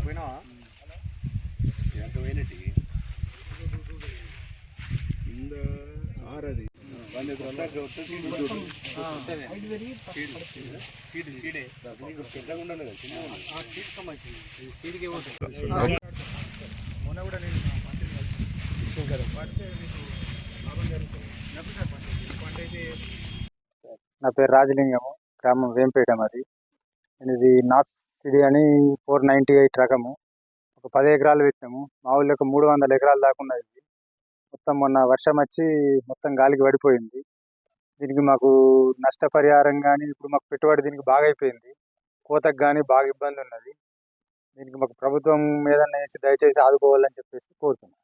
పోయినావా ఎంత పోయినట్టు కింద ఆరది మొన్న కూడా నేను నా పేరు రాజలింగము, గ్రామం వేంపేట. మాది ఇది నాస్ సిడి అని 498 రకము. ఒక 10 ఎకరాలు పెట్టినాము. మా ఊళ్ళో ఒక 300 ఎకరాలు దాకా ఉన్నది. మొత్తం మొన్న వర్షం వచ్చి మొత్తం గాలికి పడిపోయింది. దీనికి మాకు నష్టపరిహారం కానీ, ఇప్పుడు మాకు పెట్టుబడి దీనికి బాగా అయిపోయింది. కోతకు కానీ బాగా ఇబ్బంది ఉన్నది. దీనికి మాకు ప్రభుత్వం ఏదన్నా వేసి దయచేసి ఆదుకోవాలని చెప్పేసి కోరుతున్నాం.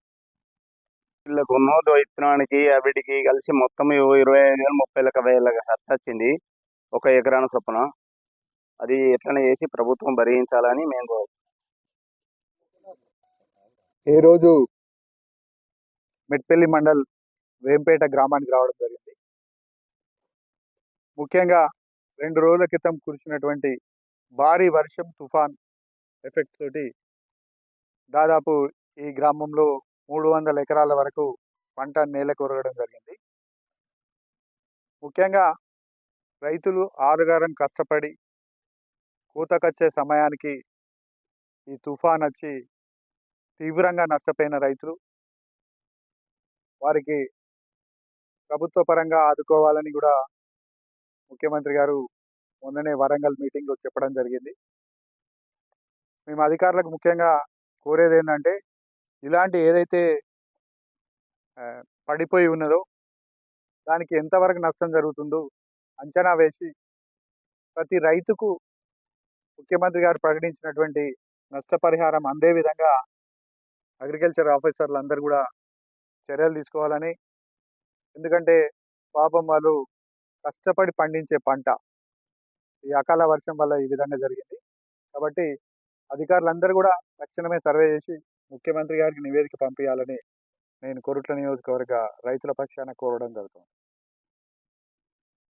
వీళ్ళకు ఉన్నోదో విత్తనానికి అవిటికి కలిసి మొత్తం 25,000 30,000 ఖర్చు వచ్చింది ఒక ఎకరాన చొప్పున. అది ఎట్లనే చేసి ప్రభుత్వం భరించాలని మేము ఈరోజు మెట్పల్లి మండల్ వేంపేట గ్రామానికి రావడం జరిగింది. ముఖ్యంగా 2 రోజుల క్రితం కురిసినటువంటి భారీ వర్షం, తుఫాన్ ఎఫెక్ట్ తోటి దాదాపు ఈ గ్రామంలో 300 ఎకరాల వరకు పంట నేల కొరగడం జరిగింది. ముఖ్యంగా రైతులు ఆరుగారం కష్టపడి కోతకొచ్చే సమయానికి ఈ తుఫాన్ వచ్చి తీవ్రంగా నష్టపోయిన రైతులు, వారికి ప్రభుత్వ పరంగా ఆదుకోవాలని కూడా ముఖ్యమంత్రి గారు మొన్ననే వరంగల్ మీటింగ్లో చెప్పడం జరిగింది. మేము అధికారులకు ముఖ్యంగా కోరేది ఏంటంటే, ఇలాంటి ఏదైతే పడిపోయి ఉన్నదో దానికి ఎంతవరకు నష్టం జరుగుతుందో అంచనా వేసి ప్రతి రైతుకు ముఖ్యమంత్రి గారు ప్రకటించినటువంటి నష్టపరిహారం అందే విధంగా అగ్రికల్చర్ ఆఫీసర్లు అందరూ కూడా చర్యలు తీసుకోవాలని. ఎందుకంటే పాపం వాళ్ళు కష్టపడి పండించే పంట ఈ అకాల వర్షం వల్ల ఈ విధంగా జరిగింది. కాబట్టి అధికారులందరూ కూడా తక్షణమే సర్వే చేసి ముఖ్యమంత్రి గారికి నివేదిక పంపించాలని నేను కొరుట్ల నియోజకవర్గ రైతుల పక్షాన కోరడం జరుగుతుంది.